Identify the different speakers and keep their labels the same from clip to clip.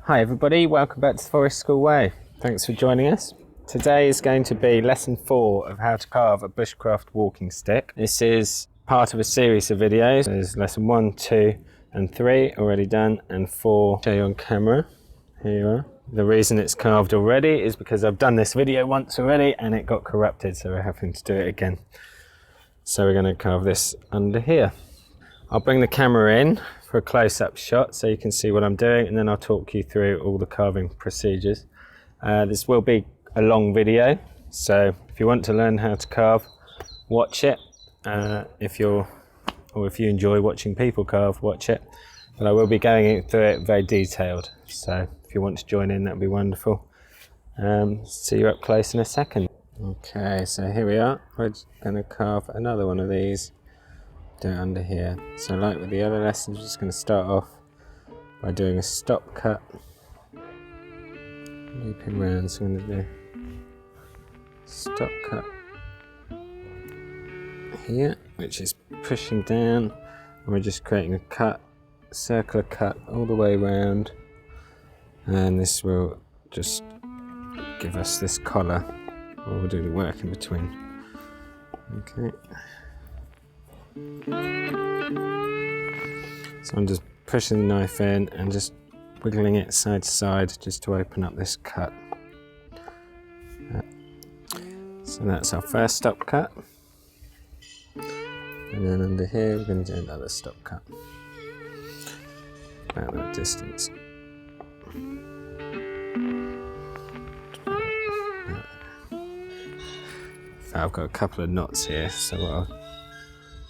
Speaker 1: Hi everybody, welcome back to Forest School Way. Thanks for joining us. Today is going to be lesson 4 of how to carve a bushcraft walking stick. This is part of a series of videos. There's lesson 1, 2 and 3 already done, and 4 show you on camera. Here you are. The reason it's carved already is because I've done this video once already and it got corrupted, so we're having to do it again. So we're going to carve this under here. I'll bring the camera in for a close-up shot so you can see what I'm doing, and then I'll talk you through all the carving procedures. This will be a long video, so if you want to learn how to carve, watch it. If you enjoy watching people carve, watch it. But I will be going through it very detailed, so if you want to join in, that'd be wonderful. See you up close in a second. Okay, so here we are. We're going to carve another one of these. Do it under here. So like with the other lessons, we're just going to start off by doing a stop cut, looping round. So I'm going to do stop cut here, which is pushing down, and we're just creating a cut, circular cut all the way round, and this will just give us this collar, or we'll do the work in between. Okay. So I'm just pushing the knife in and just wiggling it side to side just to open up this cut. So that's our first stop cut. And then under here we're going to do another stop cut. About that distance. I've got a couple of knots here, so a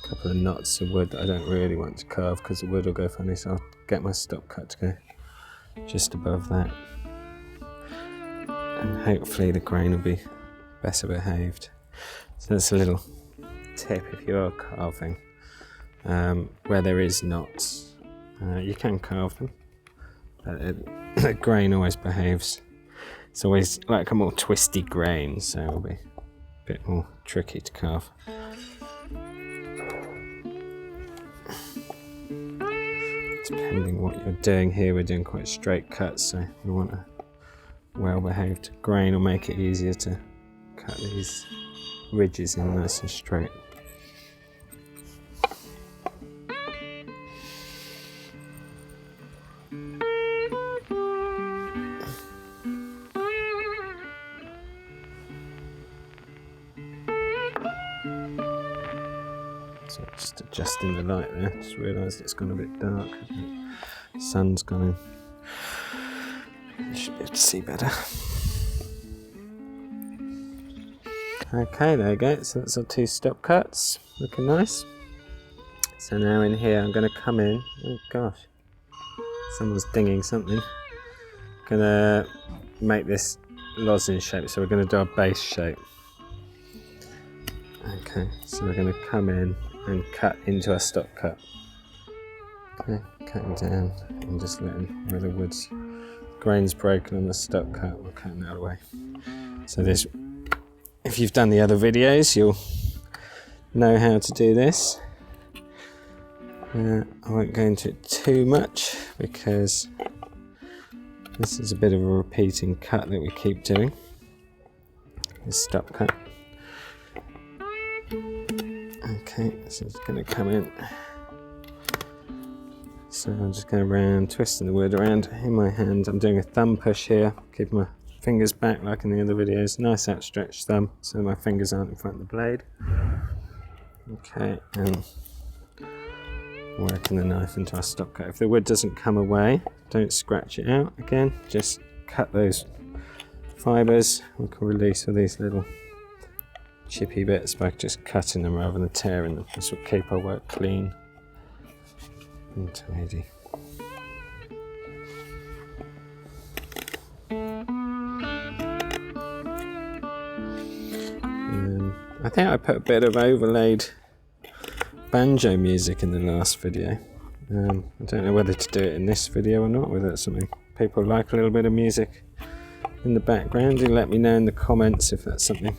Speaker 1: couple of knots of wood that I don't really want to carve because the wood will go funny, so I'll get my stop cut to go just above that, and hopefully the grain will be better behaved. So that's a little tip if you are carving where there is knots. You can carve them, but the grain always behaves. It's always like a more twisty grain, so it'll be a bit more tricky to carve. Depending what you're doing here, we're doing quite straight cuts, so we want a well-behaved grain will make it easier to cut these ridges in nice and straight. So just adjusting the light there, just realised it's gone a bit dark. The sun's gone in. You should be able to see better. Okay, there you go. So that's our 2 stop cuts, looking nice. So now in here I'm going to come in. Oh gosh, someone's dinging something. Going to make this lozenge shape, so we're going to do our base shape. Okay, so we're going to come in and cut into our stop cut. Okay, cutting down and just letting where the wood's grain's broken on the stop cut, we're cutting that away. So this, if you've done the other videos, you'll know how to do this. I won't go into it too much because this is a bit of a repeating cut that we keep doing. This stop cut. Okay, so it's going to come in. So I'm just going around, twisting the wood around in my hand. I'm doing a thumb push here, keep my fingers back like in the other videos. Nice outstretched thumb, so my fingers aren't in front of the blade. Okay, and working the knife into our stop cut. If the wood doesn't come away, don't scratch it out again. Just cut those fibres. We can release all these little chippy bits by just cutting them rather than tearing them. This will keep our work clean and tidy. I think I put a bit of overlaid banjo music in the last video. I don't know whether to do it in this video or not, whether it's something people like, a little bit of music in the background. Do let me know in the comments if that's something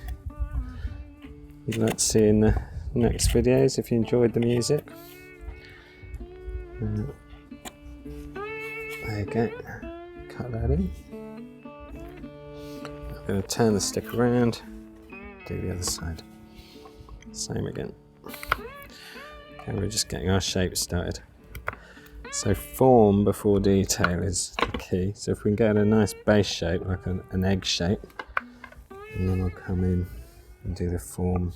Speaker 1: you'd like to see in the next videos, if you enjoyed the music. There you go. cut that in. I'm going to turn the stick around, do the other side. Same again. Okay, we're just getting our shape started. So form before detail is the key. So if we can get a nice base shape, like an egg shape, and then we'll come in and do the form,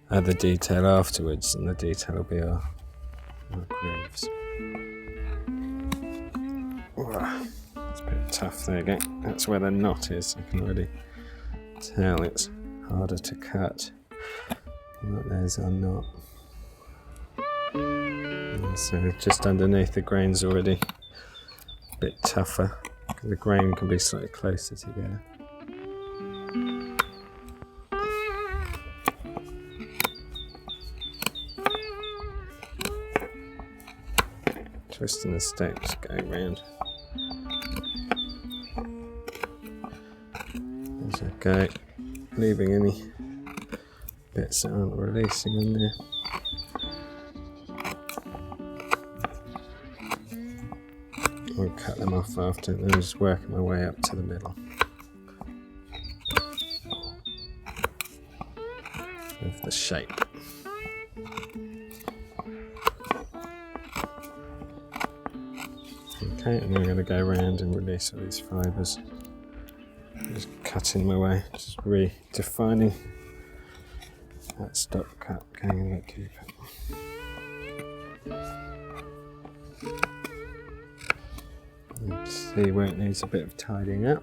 Speaker 1: the detail afterwards, and the detail will be our grooves. It's a bit tough, there you go. That's where the knot is. I can already tell it's harder to cut. Look, there's our knot. And so just underneath the grain's already a bit tougher, because the grain can be slightly closer together. Twisting the stick, just going round. As I go, leaving any bits that aren't releasing in there. I'll cut them off after, and then I'm just working my way up to the middle of the shape. Okay, and then I'm going to go around and release all these fibres. Just cutting my way, just redefining that stop cut, going a bit deeper. And see where it needs a bit of tidying up.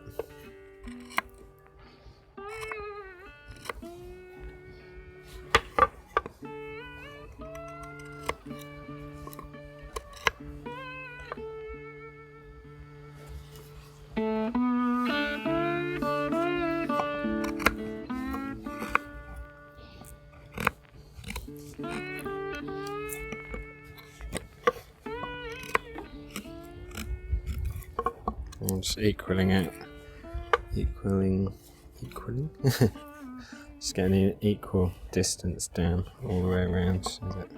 Speaker 1: I'm just equaling it, equaling, just getting an equal distance down all the way around so that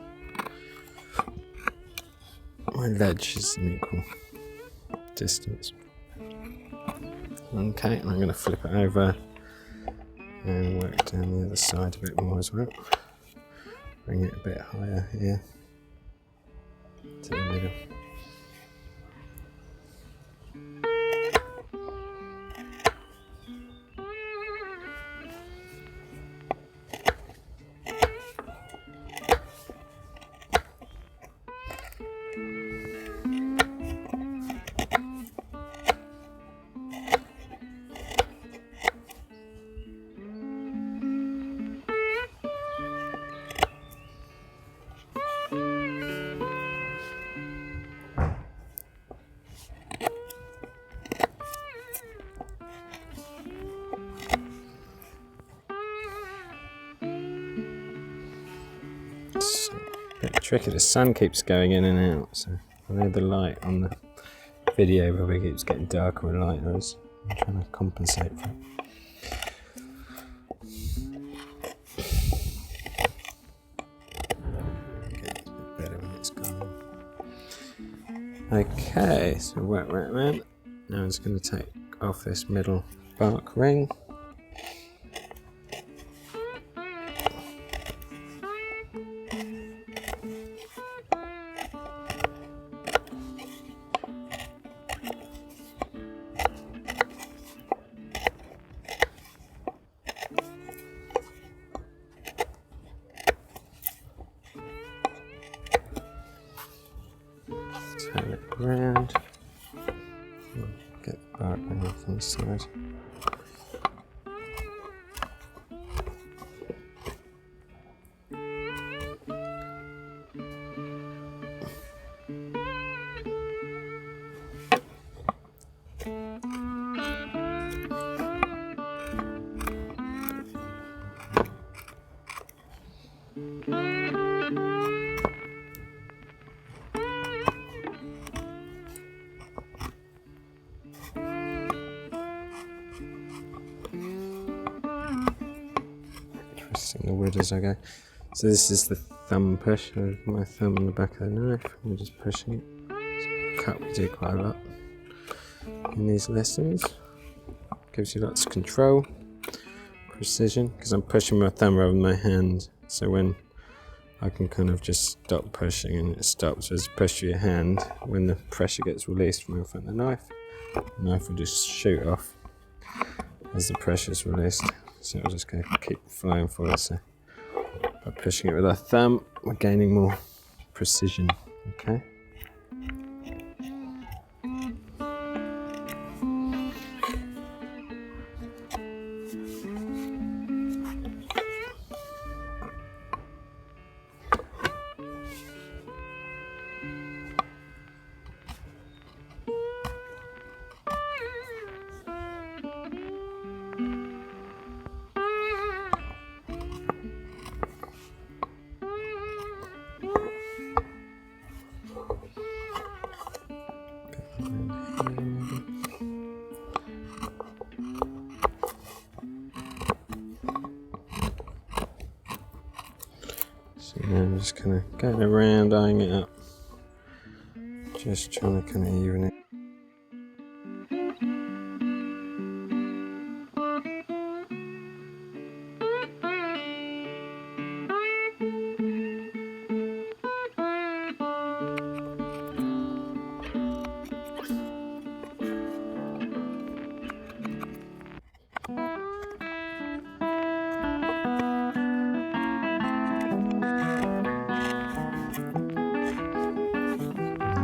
Speaker 1: my ledge is an equal distance. Okay, and I'm going to flip it over and work down the other side a bit more as well. Bring it a bit higher here to the middle. It's a bit tricky, the sun keeps going in and out, so I know the light on the video probably keeps getting darker and lighter as I'm trying to compensate for it. Okay, it's a bit better when it's gone. Okay, so work right around. Now I'm just going to take off this middle bark ring. Turn it around. Get the bark ring off on the side. Twisting the wood as I go. So this is the thumb push. I have my thumb on the back of the knife. I'm just pushing it. So cut we do quite a lot. in these lessons. Gives you lots of control, precision, because I'm pushing my thumb rather than my hand. So when I can kind of just stop pushing and it stops. As you push your hand, when the pressure gets released from in front of the knife will just shoot off as the pressure is released. So it'll just keep flowing forward. So by pushing it with our thumb, we're gaining more precision. Okay. So now I'm just kind of going around, eyeing it up, just trying to kind of even it.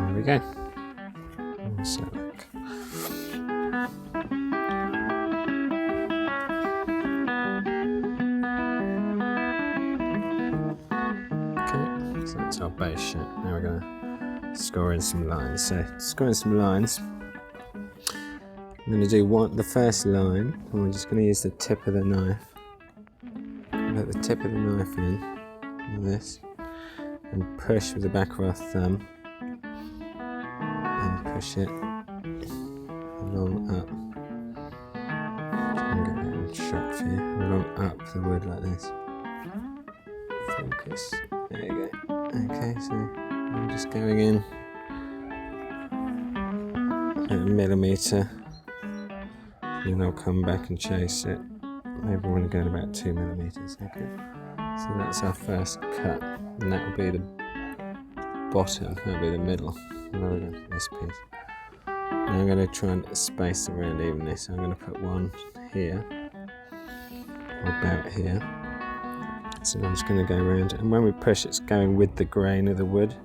Speaker 1: There we go. So look. Okay, so that's our base shape. Now we're going to score in some lines. So to score in some lines, I'm going to do the first line, and we're just going to use the tip of the knife. Let the tip of the knife in, like this, and push with the back of our thumb. And push it along up. Try and get a little shot for you. Along up the wood like this. Focus. There you go. Okay, so I'm just going in at a millimetre, and I'll come back and chase it. Maybe I want to go at about 2 millimetres. Okay. So that's our first cut, and that will be the bottom. That'll be the middle. There we go, this piece. Now I'm going to try and space around evenly, so I'm going to put one here, or about here. So I'm just going to go around, and when we push, it's going with the grain of the wood.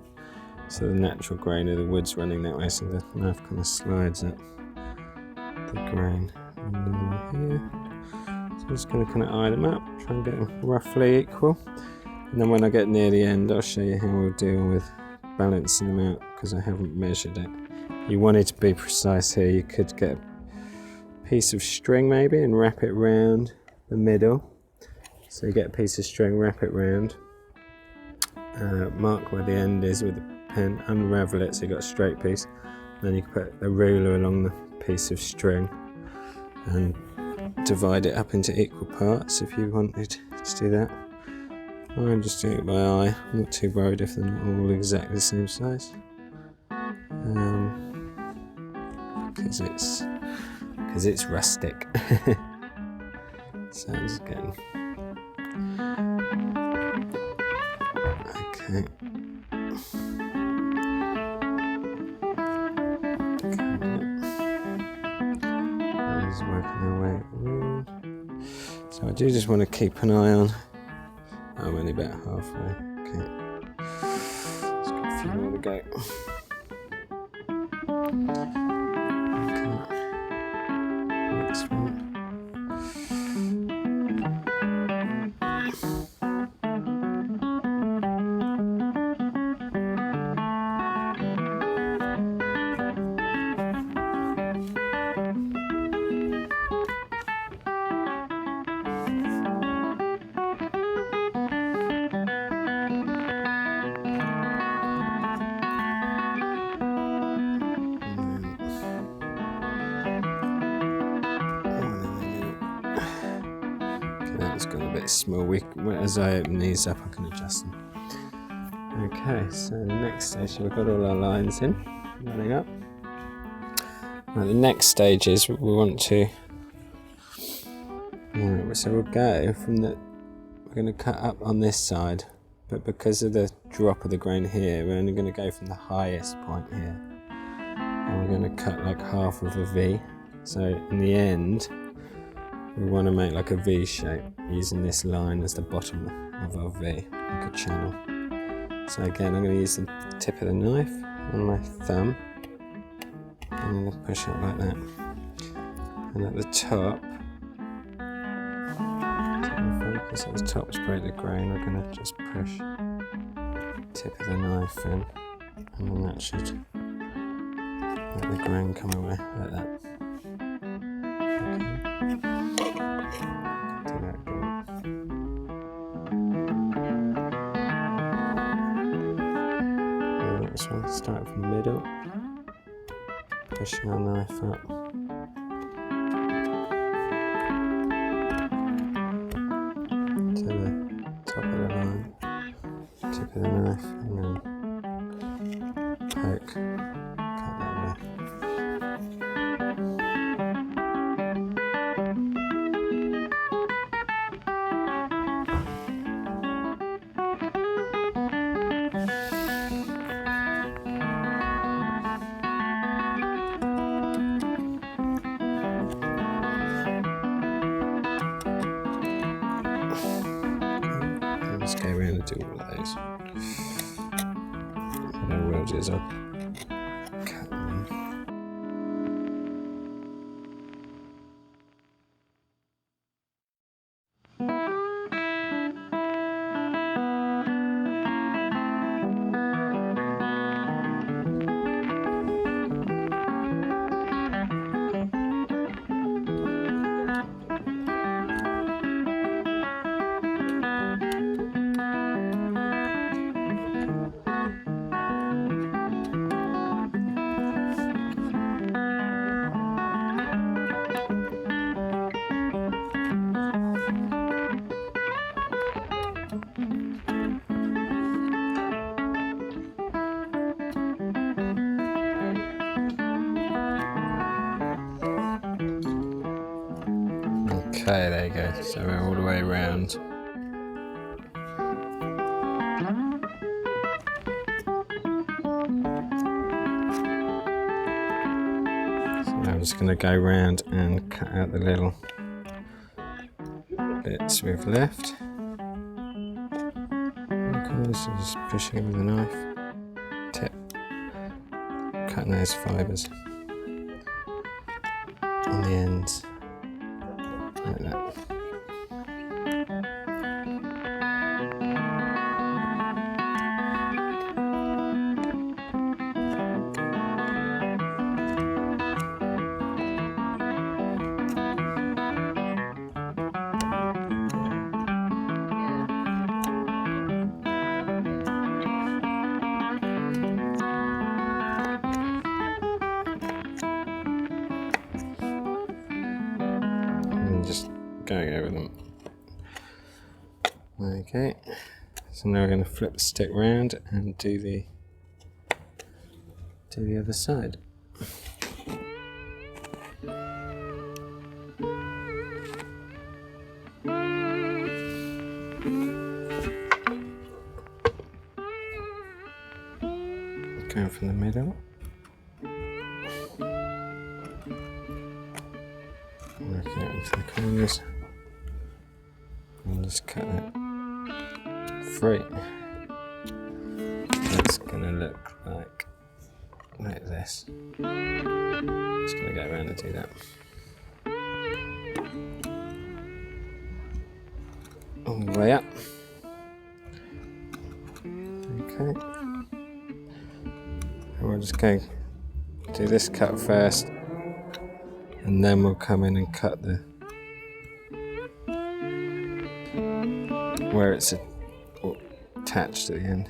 Speaker 1: So the natural grain of the wood's running that way, so the knife kind of slides up the grain. And then here. So I'm just going to kind of eye them up, try and get them roughly equal. And then when I get near the end, I'll show you how we'll deal with balancing them out, because I haven't measured it. You wanted to be precise here, you could get a piece of string maybe and wrap it round the middle. So you get a piece of string, wrap it round, mark where the end is with a pen, unravel it so you've got a straight piece. Then you can put a ruler along the piece of string and divide it up into equal parts if you wanted to do that. I'm just doing it by eye. I'm not too worried if they're not all exactly the same size, because it's rustic. So I'm just getting okay. Just working our way around. So I do just want to keep an eye on. I'm only about halfway. Okay. Just got a few more to go. Okay. Next one. That's got a bit small. As I open these up, I can adjust them. Okay, so the next station, we've got all our lines in, running up. Right, the next stage is we want to. Right, so we'll go from the. We're going to cut up on this side, but because of the drop of the grain here, we're only going to go from the highest point here, and we're going to cut like half of a V. So in the end, we want to make like a V shape using this line as the bottom of our V, like a channel. So again, I'm going to use the tip of the knife on my thumb. I'm going to push it like that. And at the top, focus at the top to break the grain, we're going to just push the tip of the knife in, and then that should let the grain come away like that. This one, start from the middle, pushing our knife up. To the top of the line, tip of the knife, and then poke, cut that way. Just go around and do all of those. What I will do is I'll cut them. Okay, there you go. So we're all the way around. So now I'm just going to go around and cut out the little bits we've left. Okay, so just pushing it with a knife, tip, cutting those fibres on the ends. Like that. Just going over them. Okay, so now we're going to flip the stick round and do the other side. Going from the middle. Working out into the corners, and just cut it free. That's gonna look like this. Just gonna go around and do that. All the way up. Okay. And we'll just go do this cut first. And then we'll come in and cut where it's attached at the end.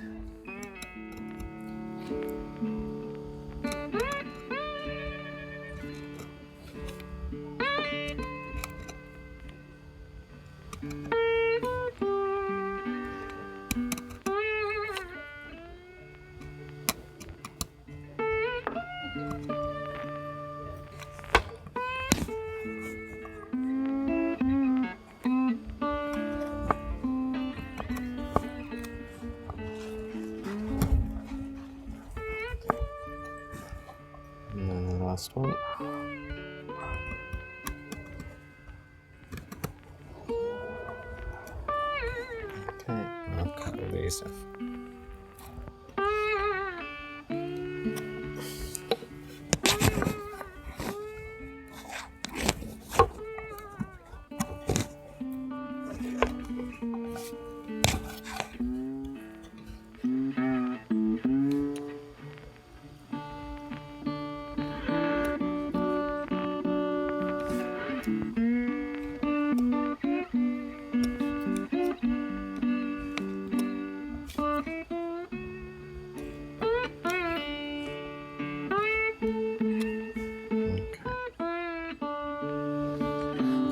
Speaker 1: last one. Okay, I'll cut all these off.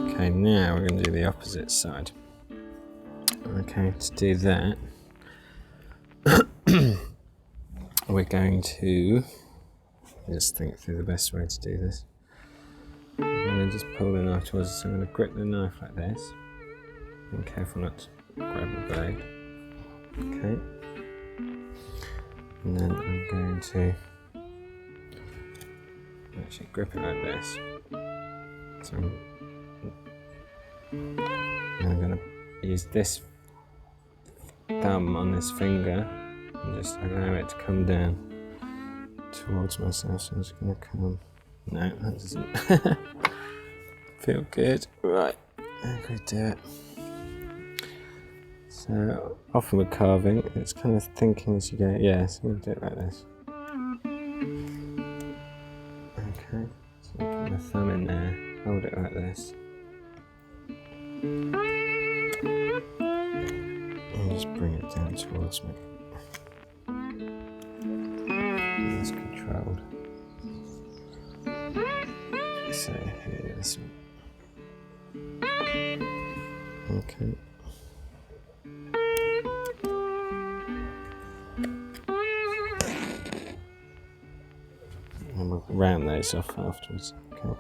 Speaker 1: Okay, now we're going to do the opposite side. Okay, to do that, we're going to just think through the best way to do this. I'm going to just pull the knife towards us. So I'm going to grip the knife like this. Be careful not to grab the blade. Okay. And then I'm going to actually grip it like this. So I'm going to use this thumb on this finger and just allow it to come down towards myself. So I'm just going to come. No, that doesn't feel good. Right, I'm going to do it. So often with carving, it's kind of thinking as you go. Yeah, so I'm going to do it like this. Okay, so I put my thumb in there, hold it like this. And just bring it down towards me. And that's controlled. So here, this one. Okay. And we'll round those off afterwards. Okay.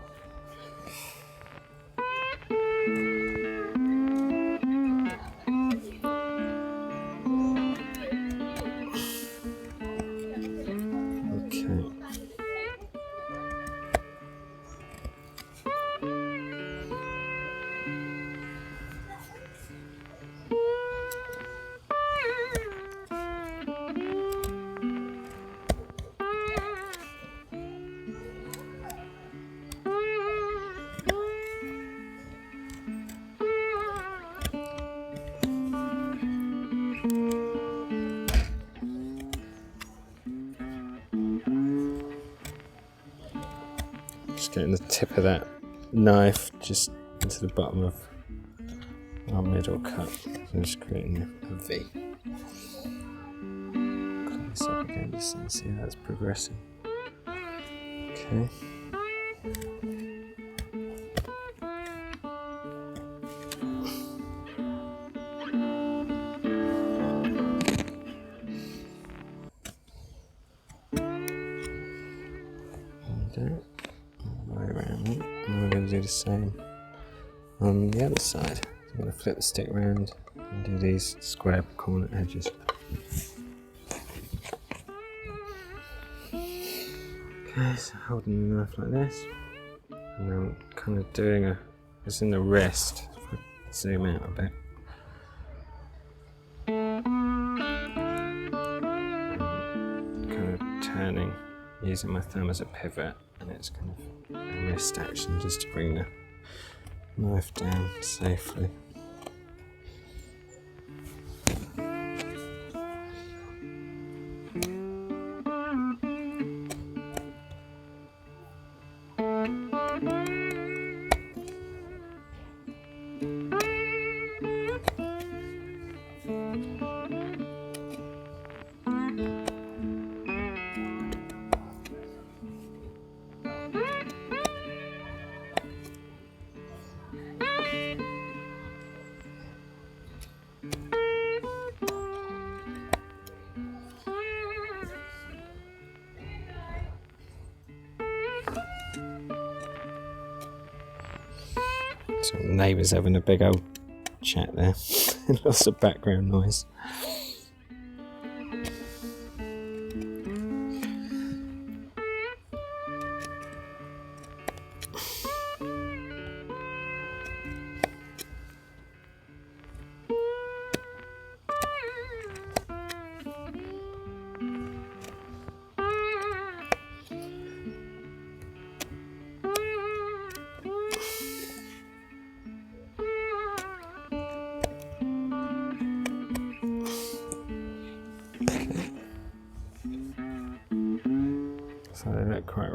Speaker 1: Just getting the tip of that knife just into the bottom of our middle cut. So just creating a V. Close this up again just to see how that's progressing. Okay. And we're going to do the same on the other side. So I'm going to flip the stick around and do these square corner edges. Okay, so holding the knife like this, and I'm kind of doing it's in the wrist. If I zoom out a bit. Kind of turning, using my thumb as a pivot, and it's kind of a wrist action just to bring the knife down safely. So neighbours having a big old chat there. Lots of background noise.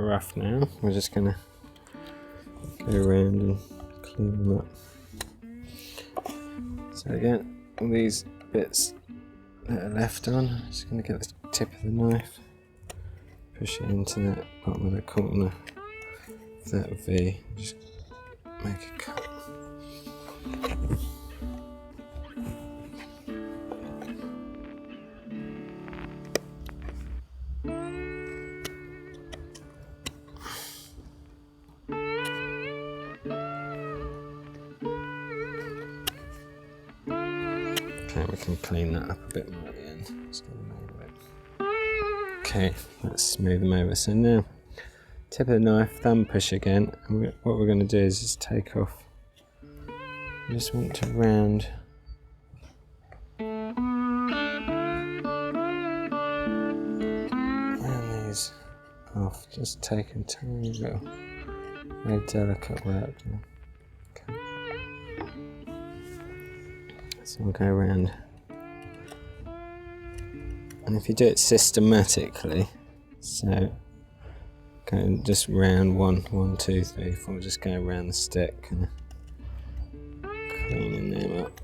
Speaker 1: rough now. We're just going to go around and clean them up. So again, all these bits that are left on, I'm just going to get the tip of the knife, push it into that bottom of the corner of that V, just make a cut. Okay, we can clean that up a bit more at the end. Just get them over it. Okay, let's smooth them over. So now, tip of the knife, thumb push again. And what we're going to do is just take off. I just want to round these off. Just taking tiny little, very delicate work now. Okay. So we'll go around, and if you do it systematically, so go just round 1, 2, 3, 4, just go around the stick and cleaning them up.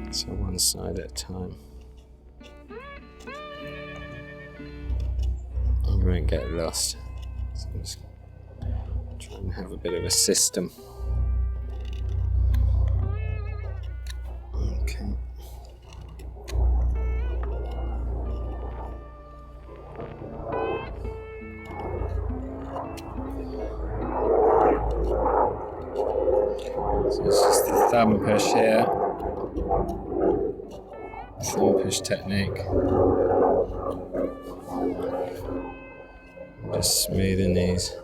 Speaker 1: So one side at a time. You won't get lost. So I'm just try and have a bit of a system. Okay. So it's just the thumb push here. Thumb push technique. Just smoothing these.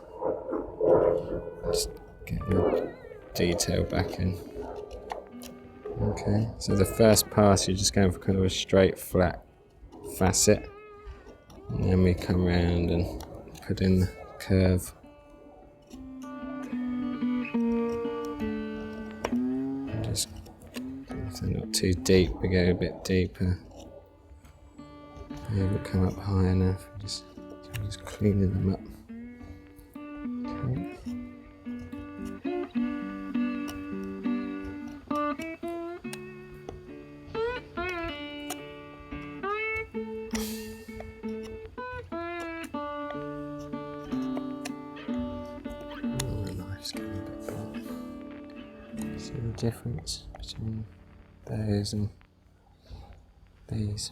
Speaker 1: Just getting the detail back in. Okay, so the first pass you're just going for kind of a straight flat facet, and then we come around and put in the curve. Just, if they're not too deep, we go a bit deeper. They will come up high enough. Just cleaning them up. Okay. See the difference between those and these.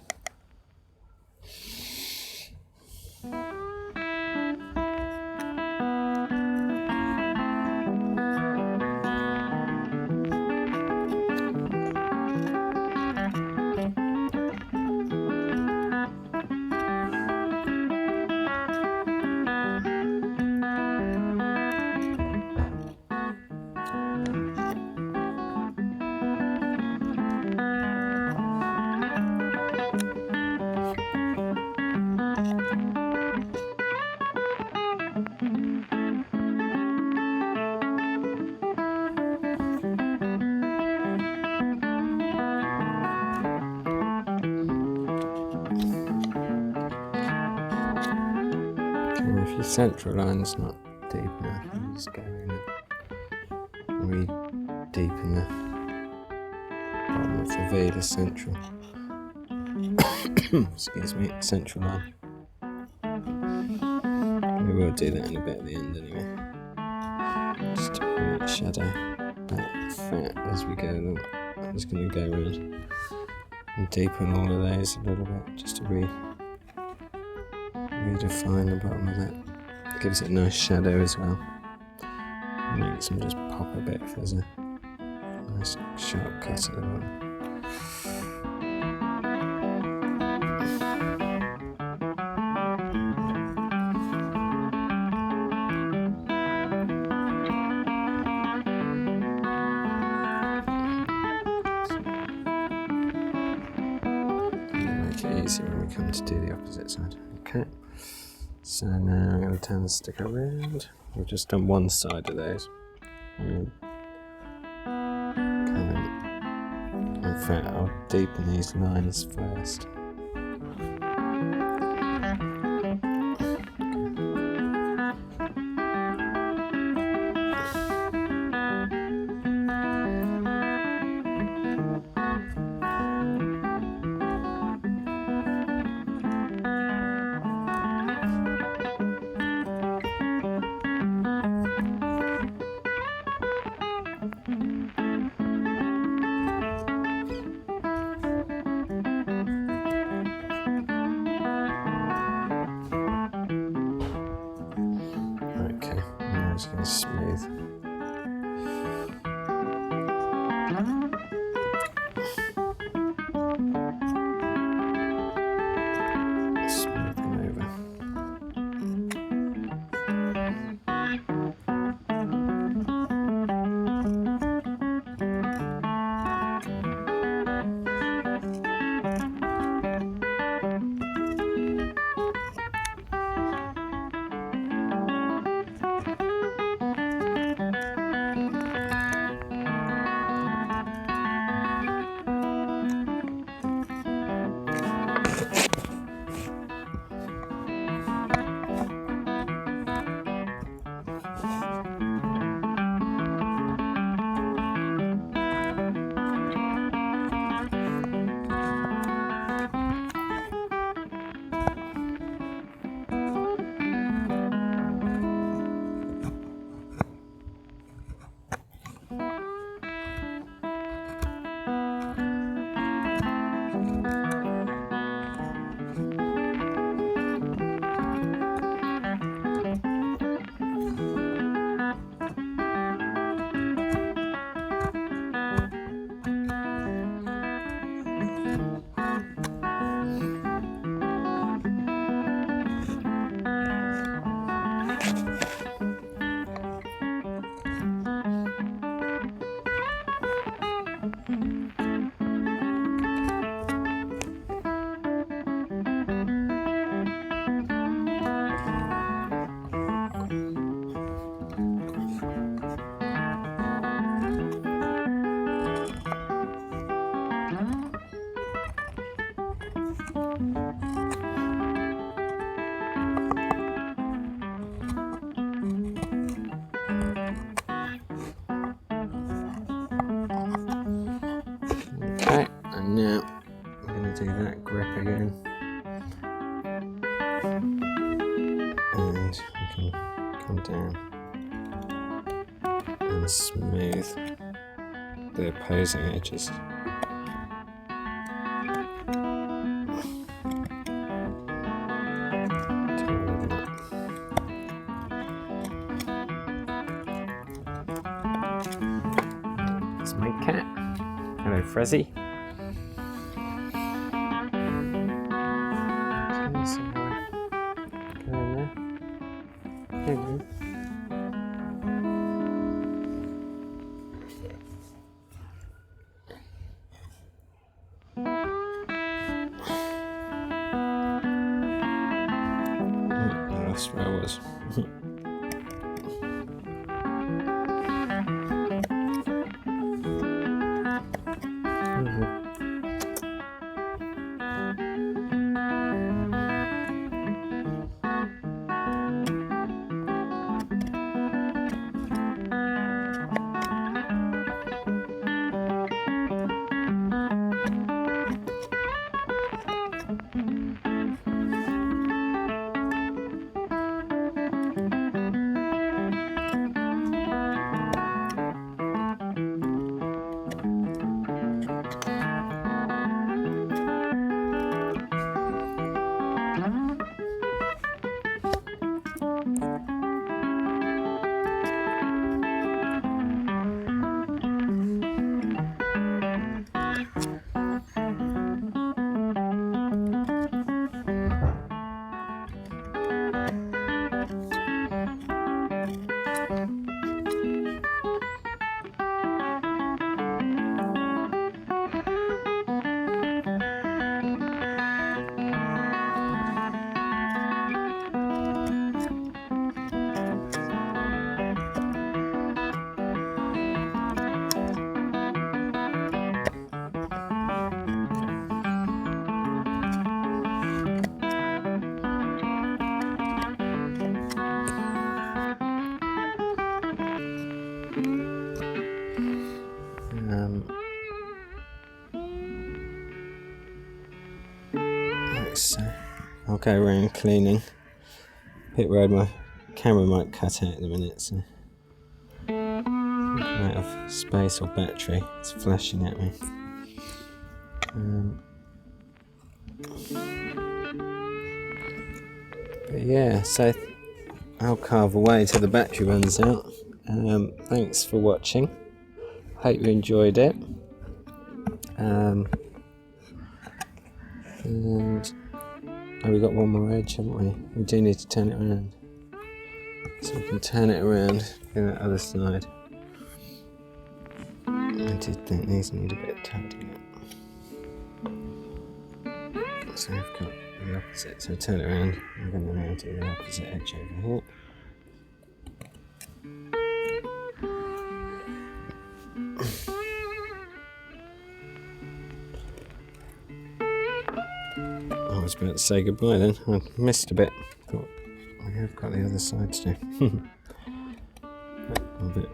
Speaker 1: If your central line's not deep enough, you just go in and re-deepen the bottom of the V, the central. Excuse me, central line. We will do that in a bit at the end anyway. Just to create shadow that fat as we go along. I'm just going to go around and deepen all of those a little bit, just to redefine the bottom of that. It gives it a nice shadow as well. Next, we'll just pop a bit if there's a nice sharp cut at the bottom. Make it easier when we come to do the opposite side. Okay. So now I'm going to turn the stick around. We've just done one side of those. In fact, I'll deepen these lines first. smooth. Smooth them over. Okay, and now I'm going to do that grip again, and we can come down and smooth the opposing edges. Tighten them up. It's my cat. Hello, Frezzy. That's where I was. So I'll go around cleaning. Bit where my camera might cut out in a minute, so I'm out of space or battery. It's flashing at me. But yeah, so I'll carve away till the battery runs out. Thanks for watching. Hope you enjoyed it. And we've got one more edge, haven't we? We do need to turn it around. So we can turn it around to the other side. I did think these need a bit of tidying up. So I've got the opposite, so turn it around. I'm going to now do the opposite edge over here. I was about to say goodbye then. I missed a bit. Thought I have got the other side to do. A bit.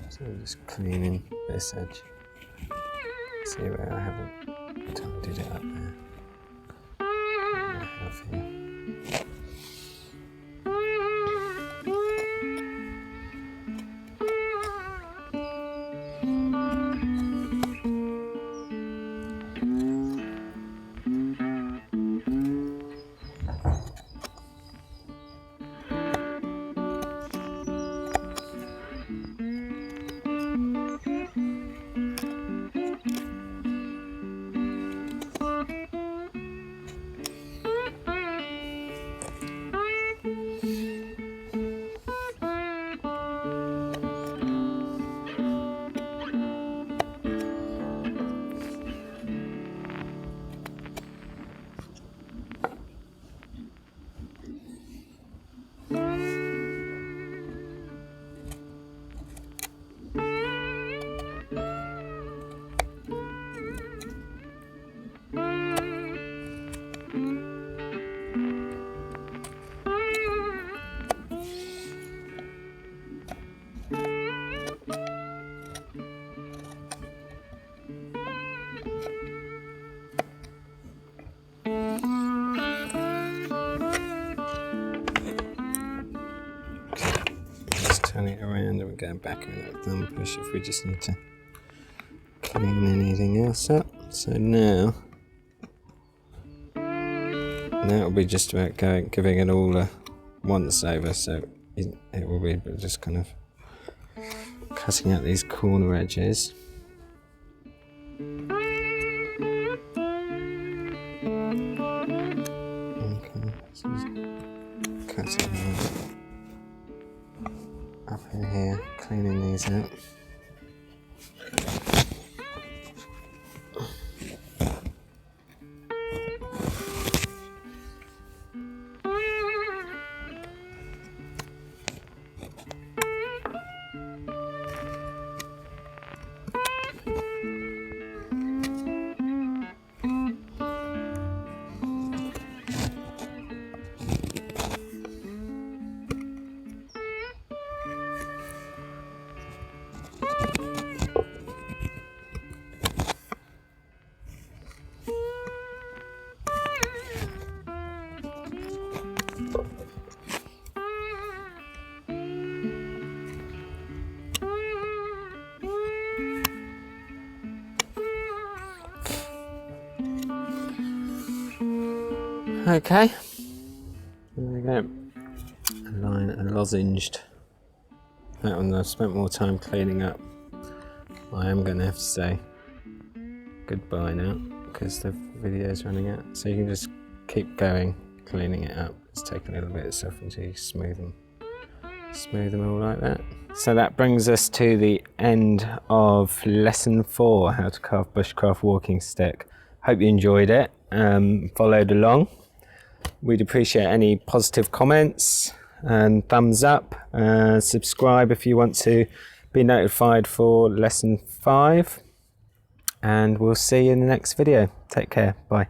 Speaker 1: So I'm just cleaning this edge. See where I haven't tidied it up there. I have here. Turn it around and we're going back with that thumb push if we just need to clean anything else up. So now it'll be just about giving it all a once over, so it will be just kind of cutting out these corner edges. Okay, so just cutting out up in here, cleaning these out. Okay, there we go. A line, a lozenged. That one I've spent more time cleaning up. I am going to have to say goodbye now because the video's running out. So you can just keep going, cleaning it up. It's taking a little bit of stuff until you smooth them all like that. So that brings us to the end of lesson 4, how to carve bushcraft walking stick. Hope you enjoyed it, followed along. We'd appreciate any positive comments and thumbs up. Subscribe if you want to be notified for lesson 5. And we'll see you in the next video. Take care. Bye.